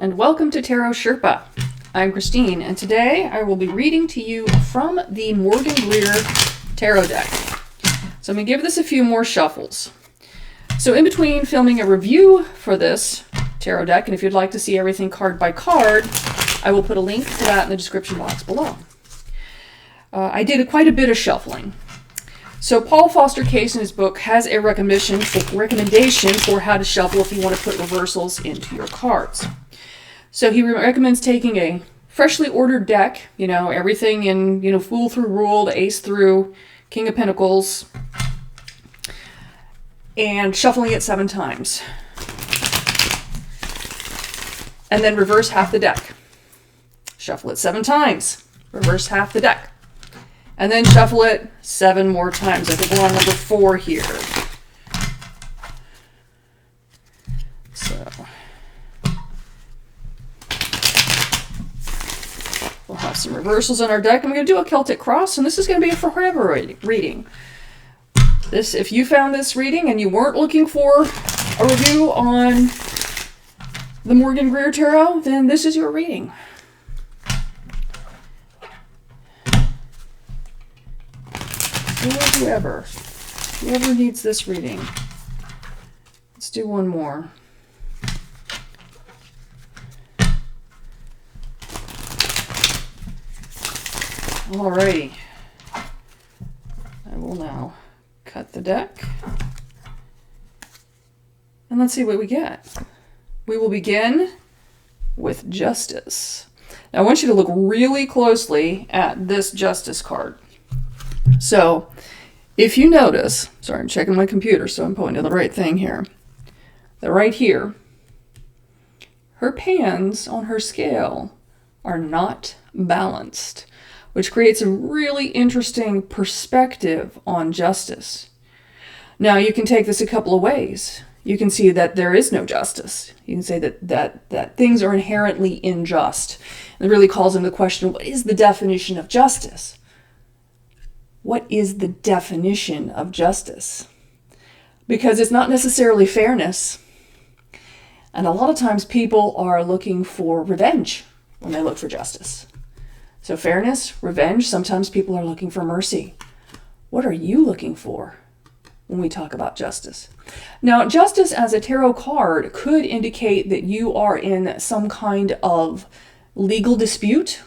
and welcome to Tarot Sherpa. I'm Christine, and today I will be reading to you from the Morgan-Greer Tarot deck. So I'm going to give this a few more shuffles. So in between filming a review for this tarot deck, and if you'd like to see everything card by card, I will put a link to that in the description box below. I did quite a bit of shuffling. So Paul Foster Case in his book has a recommendation for how to shuffle if you want to put reversals into your cards. So he recommends taking a freshly ordered deck, everything in, Fool through Rule, to Ace through, King of Pentacles, and shuffling it 7 times. And then reverse half the deck. Shuffle it 7 times. Reverse half the deck. And then shuffle it 7 more times. I think we're on number 4 here. So we'll have some reversals on our deck. I'm going to do a Celtic cross, and this is going to be a forever reading. If you found this reading and you weren't looking for a review on the Morgan-Greer Tarot, then this is your reading. Whoever needs this reading. Let's do one more. Alrighty. I will now cut the deck. And let's see what we get. We will begin with Justice. Now I want you to look really closely at this Justice card. So, if you notice, sorry, I'm checking my computer, so I'm pointing to the right thing here. That right here, her pans on her scale are not balanced, which creates a really interesting perspective on justice. Now, you can take this a couple of ways. You can see that there is no justice. You can say that things are inherently unjust. And it really calls into question, what is the definition of justice? What is the definition of justice? Because it's not necessarily fairness. And a lot of times people are looking for revenge when they look for justice. So fairness, revenge, sometimes people are looking for mercy. What are you looking for when we talk about justice? Now, justice as a tarot card could indicate that you are in some kind of legal dispute.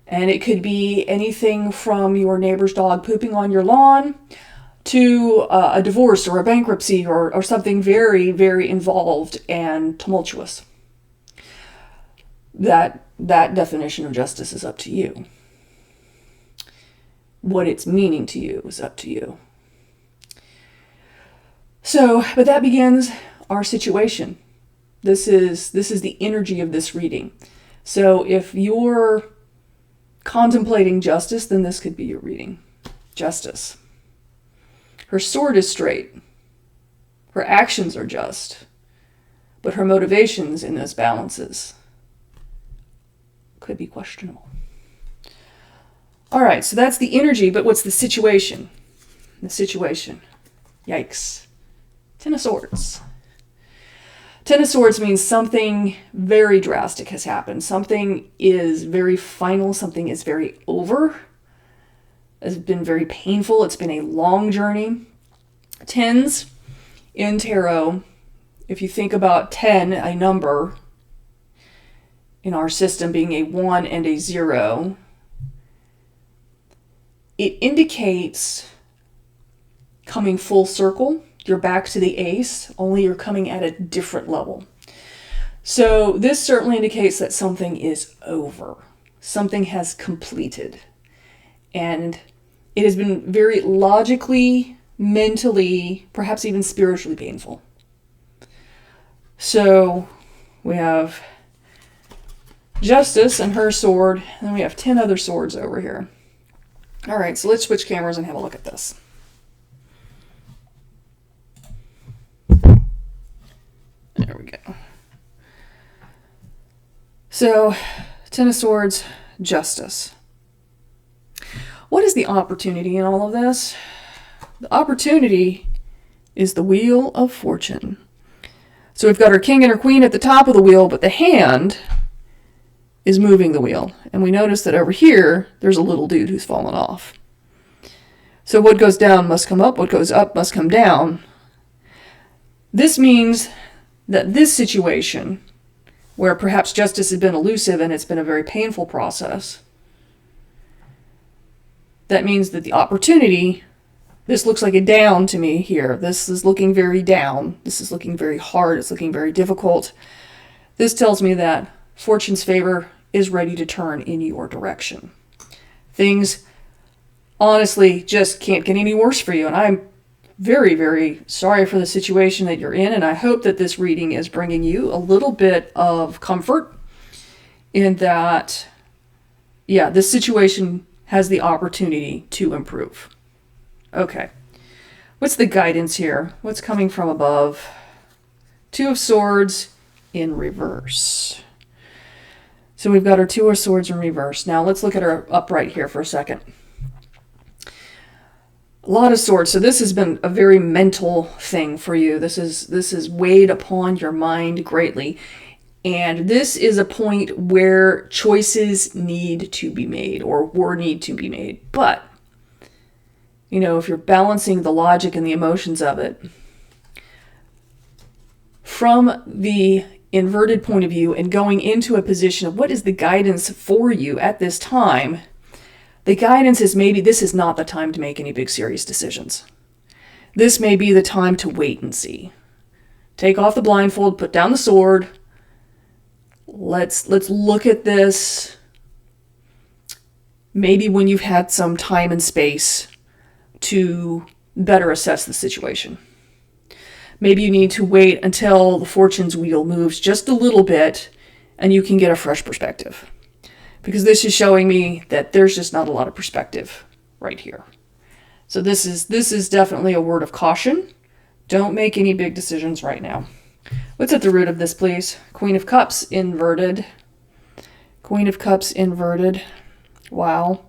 And it could be anything from your neighbor's dog pooping on your lawn to a divorce or a bankruptcy or something very, very involved and tumultuous. That definition of justice is up to you. What it's meaning to you is up to you. So, but that begins our situation. This is the energy of this reading. So if you're contemplating justice, then this could be your reading. Justice. Her sword is straight. Her actions are just. But her motivations in those balances could be questionable. All right, so that's the energy, but what's the situation? The situation. Yikes. 10 of Swords. 10 of Swords means something very drastic has happened. Something is very final. Something is very over. It's been very painful. It's been a long journey. 10s in tarot, if you think about 10, a number in our system being a 1 and a 0, it indicates coming full circle. You're back to the ace, only you're coming at a different level. So this certainly indicates that something is over. Something has completed. And it has been very logically, mentally, perhaps even spiritually painful. So we have Justice and her sword, and then we have 10 other swords over here. All right, so let's switch cameras and have a look at this. There we go. So, 10 of Swords, Justice. What is the opportunity in all of this? The opportunity is the Wheel of Fortune. So we've got our king and our queen at the top of the wheel, but the hand is moving the wheel. And we notice that over here, there's a little dude who's fallen off. So what goes down must come up, what goes up must come down. This means that this situation, where perhaps justice has been elusive and it's been a very painful process, that means that the opportunity, this looks like a down to me here. This is looking very down. This is looking very hard. It's looking very difficult. This tells me that fortune's favor is ready to turn in your direction. Things honestly just can't get any worse for you. And I'm very, very sorry for the situation that you're in. And I hope that this reading is bringing you a little bit of comfort in that, yeah, this situation has the opportunity to improve. Okay. What's the guidance here? What's coming from above? Two of Swords in reverse. So we've got our Two of Swords in reverse. Now let's look at our upright here for a second. A lot of swords. So this has been a very mental thing for you. This is weighed upon your mind greatly. And this is a point where choices need to be made or need to be made. But, you know, if you're balancing the logic and the emotions of it, from the inverted point of view and going into a position of what is the guidance for you at this time, the guidance is maybe this is not the time to make any big serious decisions. This may be the time to wait and see. Take off the blindfold, put down the sword. Let's look at this maybe when you've had some time and space to better assess the situation. Maybe you need to wait until the fortune's wheel moves just a little bit and you can get a fresh perspective. Because this is showing me that there's just not a lot of perspective right here. So this is definitely a word of caution. Don't make any big decisions right now. What's at the root of this, please? Queen of Cups inverted. Queen of Cups inverted. Wow.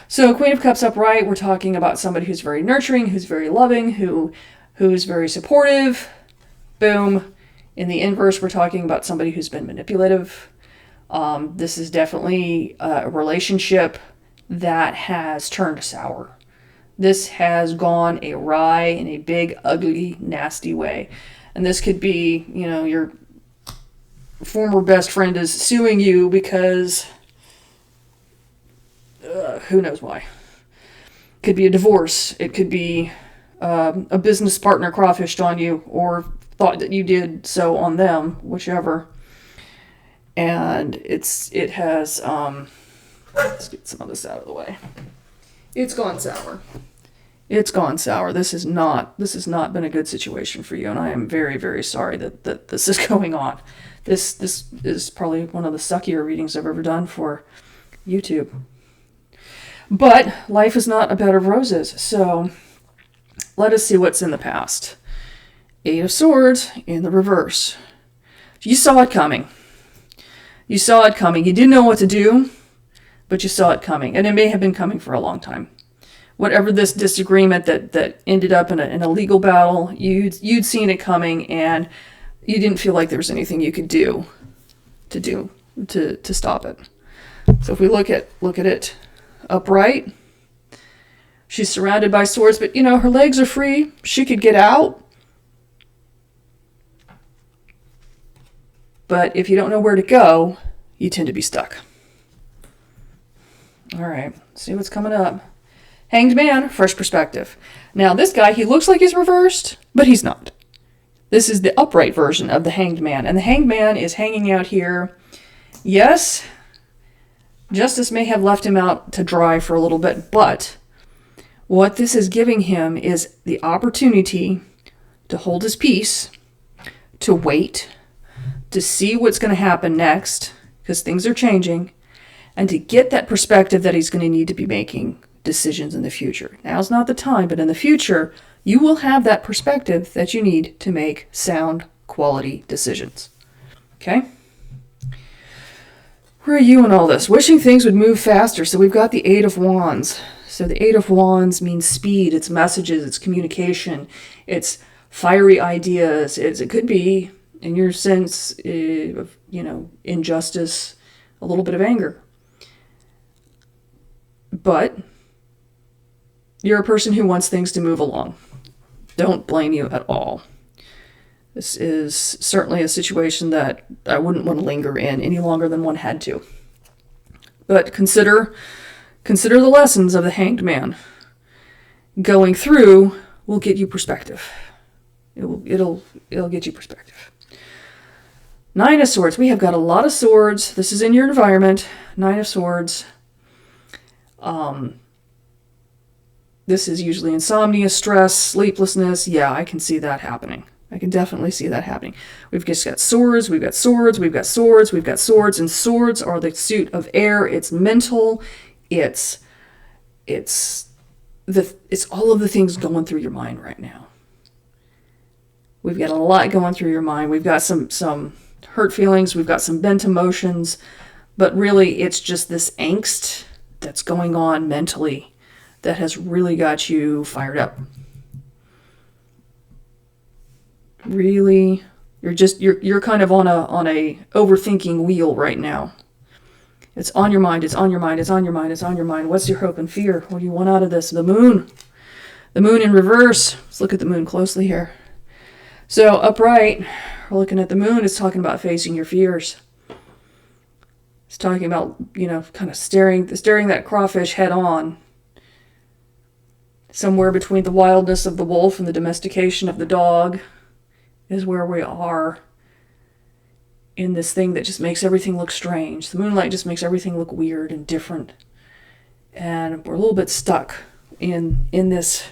So Queen of Cups upright, we're talking about somebody who's very nurturing, who's very loving, who's very supportive. Boom. In the inverse, we're talking about somebody who's been manipulative. This is definitely a relationship that has turned sour. This has gone awry in a big, ugly, nasty way. And this could be, you know, your former best friend is suing you because who knows why. Could be a divorce. It could be a business partner crawfished on you or thought that you did so on them, whichever. And it has, let's get some of this out of the way. It's gone sour. It's gone sour. This has not been a good situation for you, and I am very, very sorry that this is going on. This is probably one of the suckier readings I've ever done for YouTube. But life is not a bed of roses, so let us see what's in the past. Eight of Swords in the reverse. You saw it coming. You saw it coming. You didn't know what to do, but you saw it coming, and it may have been coming for a long time. Whatever this disagreement that ended up in a legal battle, you'd seen it coming, and you didn't feel like there was anything you could do to stop it. So if we look at it upright, she's surrounded by swords, but you know her legs are free. She could get out. But if you don't know where to go, you tend to be stuck. All right, see what's coming up. Hanged Man, fresh perspective. Now this guy, he looks like he's reversed, but he's not. This is the upright version of the Hanged Man. And the Hanged Man is hanging out here. Yes, justice may have left him out to dry for a little bit, but what this is giving him is the opportunity to hold his peace, to wait, to see what's going to happen next, because things are changing, and to get that perspective that he's going to need to be making decisions in the future. Now's not the time, but in the future, you will have that perspective that you need to make sound, quality decisions. Okay? Where are you in all this? Wishing things would move faster. So we've got the Eight of Wands. So the Eight of Wands means speed. It's messages. It's communication. It's fiery ideas. It could be, in your sense, of, injustice, a little bit of anger. But you're a person who wants things to move along. Don't blame you at all. This is certainly a situation that I wouldn't want to linger in any longer than one had to. But consider the lessons of the Hanged Man. Going through will get you perspective. It'll get you perspective. 9 of Swords. We have got a lot of swords. This is in your environment. 9 of Swords. This is usually insomnia, stress, sleeplessness. Yeah, I can see that happening. I can definitely see that happening. We've just got swords, we've got swords, we've got swords, we've got swords, and swords are the suit of air. It's mental. It's all of the things going through your mind right now. We've got a lot going through your mind. We've got some hurt feelings. We've got some bent emotions. But really, it's just this angst that's going on mentally that has really got you fired up. Really, you're kind of on a overthinking wheel right now. It's on your mind, it's on your mind, it's on your mind, it's on your mind. What's your hope and fear? What do you want out of this? The moon. The moon in reverse. Let's look at the moon closely here. So upright, we're looking at the moon. It's talking about facing your fears. It's talking about, kind of staring that crawfish head on. Somewhere between the wildness of the wolf and the domestication of the dog is where we are in this thing that just makes everything look strange. The moonlight just makes everything look weird and different. And we're a little bit stuck in this,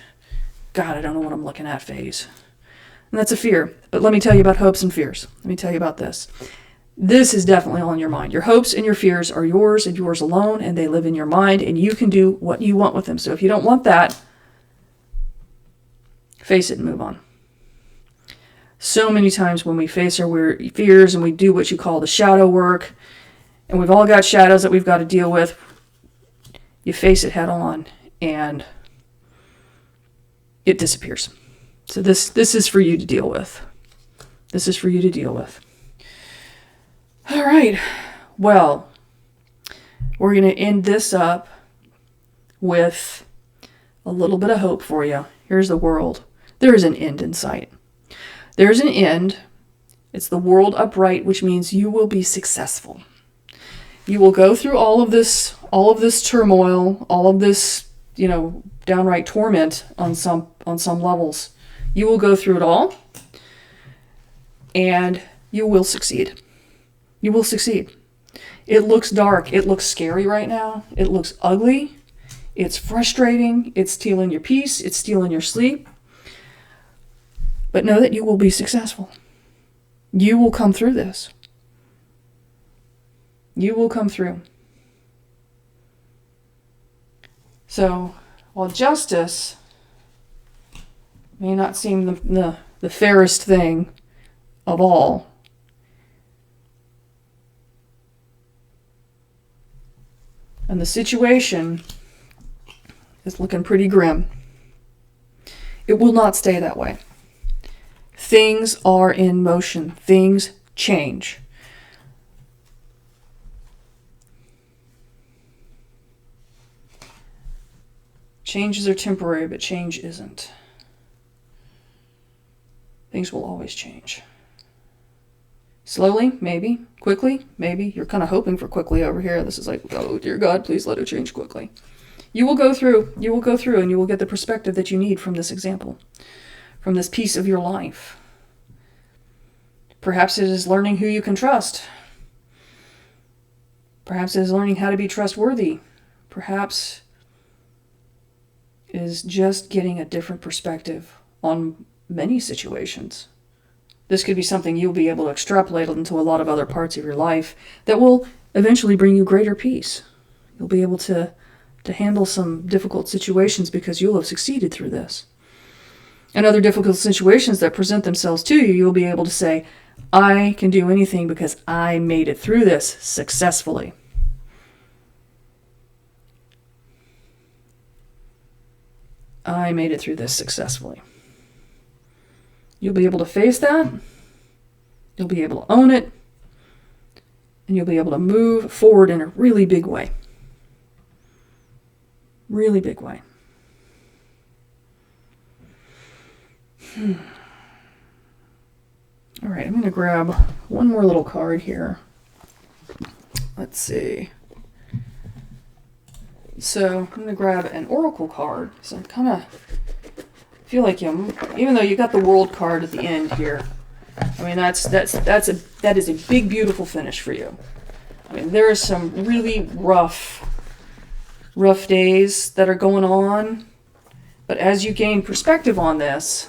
God, I don't know what I'm looking at phase. And that's a fear. But let me tell you about hopes and fears. Let me tell you about this. This is definitely all in your mind. Your hopes and your fears are yours and yours alone, and they live in your mind, and you can do what you want with them. So if you don't want that, face it and move on. So many times when we face our fears and we do what you call the shadow work, and we've all got shadows that we've got to deal with, you face it head on and it disappears. So this is for you to deal with. This is for you to deal with. All right. Well, we're going to end this up with a little bit of hope for you. Here's the world. There is an end in sight. There's an end. It's the world upright, which means you will be successful. You will go through all of this turmoil, all of this, downright torment on some levels. You will go through it all, and you will succeed. You will succeed. It looks dark. It looks scary right now. It looks ugly. It's frustrating. It's stealing your peace. It's stealing your sleep. But know that you will be successful. You will come through this. You will come through. So, while justice may not seem the fairest thing of all, and the situation is looking pretty grim, it will not stay that way. Things are in motion. Things change. Changes are temporary, but change isn't. Things will always change. Slowly, maybe. Quickly, maybe. You're kind of hoping for quickly over here. This is like, oh, dear God, please let it change quickly. You will go through, and you will get the perspective that you need from this example, from this piece of your life. Perhaps it is learning who you can trust. Perhaps it is learning how to be trustworthy. Perhaps it is just getting a different perspective on many situations. This could be something you'll be able to extrapolate into a lot of other parts of your life that will eventually bring you greater peace. You'll be able to handle some difficult situations because you'll have succeeded through this. And other difficult situations that present themselves to you, you'll be able to say, I can do anything because I made it through this successfully. I made it through this successfully. You'll be able to face that. You'll be able to own it. And you'll be able to move forward in a really big way. Really big way. All right, I'm going to grab one more little card here. Let's see. So I'm going to grab an oracle card. So I kind of feel like even though you got the world card at the end here, I mean that is a big, beautiful finish for you. I mean, there are some really rough days that are going on, but as you gain perspective on this,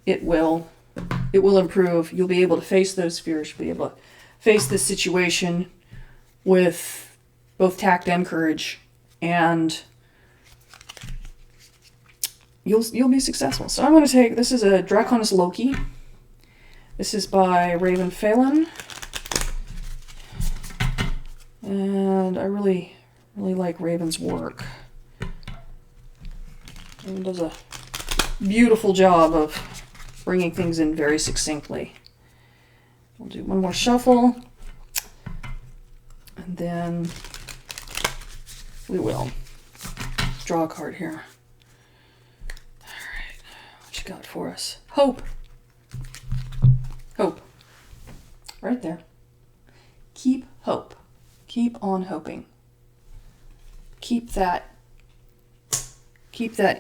it will improve. You'll be able to face those fears. You'll be able to face this situation with both tact and courage, and you'll be successful. So I'm going to take, this is a Draconis Loki. This is by Raven Phelan. And I really like Raven's work. Raven does a beautiful job of bringing things in very succinctly. We'll do one more shuffle. And then we will draw a card here. All right, what you got for us? Hope. Hope. Right there. Keep hope. Keep on hoping. Keep that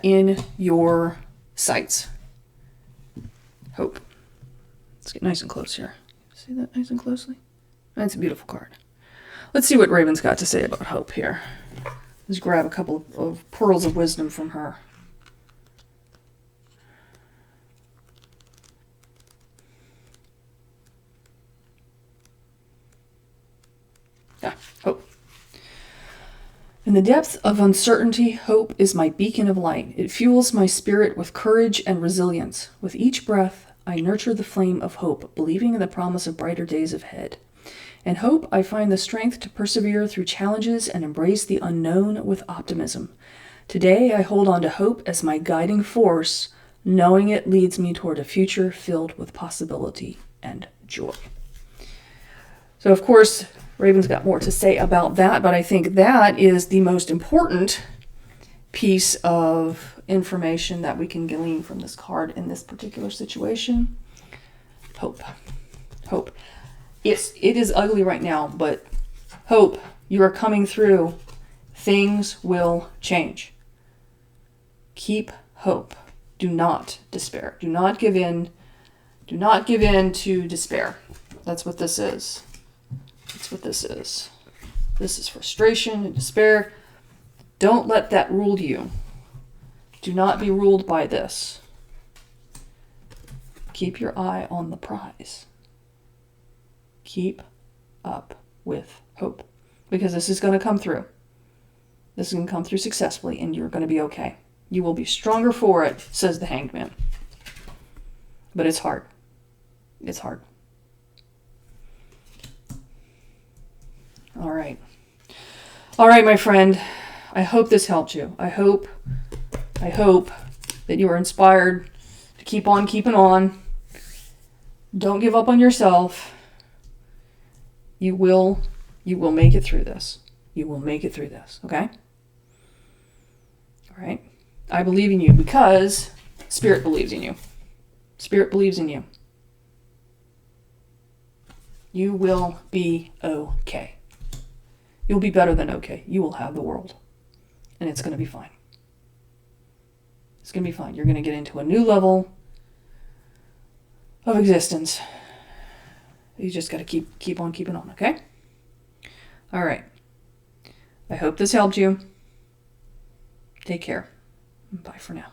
in your sights. Hope. Let's get nice and close here. See that nice and closely? That's a beautiful card. Let's see what Raven's got to say about hope here. Let's grab a couple of pearls of wisdom from her. Yeah, hope. In the depths of uncertainty, hope is my beacon of light. It fuels my spirit with courage and resilience. With each breath, I nurture the flame of hope, believing in the promise of brighter days ahead. In hope, I find the strength to persevere through challenges and embrace the unknown with optimism. Today, I hold on to hope as my guiding force, knowing it leads me toward a future filled with possibility and joy. So, of course, Raven's got more to say about that, but I think that is the most important piece of information that we can glean from this card in this particular situation. Hope. Hope. Yes, it is ugly right now, but hope. You are coming through. Things will change. Keep hope. Do not despair. Do not give in. Do not give in to despair. That's what this is. That's what this is. This is frustration and despair. Don't let that rule you. Do not be ruled by this. Keep your eye on the prize. Keep up with hope. Because this is going to come through. This is going to come through successfully, and you're going to be okay. You will be stronger for it, says the Hanged Man. But it's hard. It's hard. All right. All right, my friend. I hope this helped you. I hope that you are inspired to keep on keeping on. Don't give up on yourself. You will make it through this. You will make it through this, okay? All right? I believe in you because Spirit believes in you. Spirit believes in you. You will be okay. You'll be better than okay. You will have the world. And it's going to be fine. It's going to be fine. You're going to get into a new level of existence. You just got to keep on keeping on, okay? All right. I hope this helped you. Take care. Bye for now.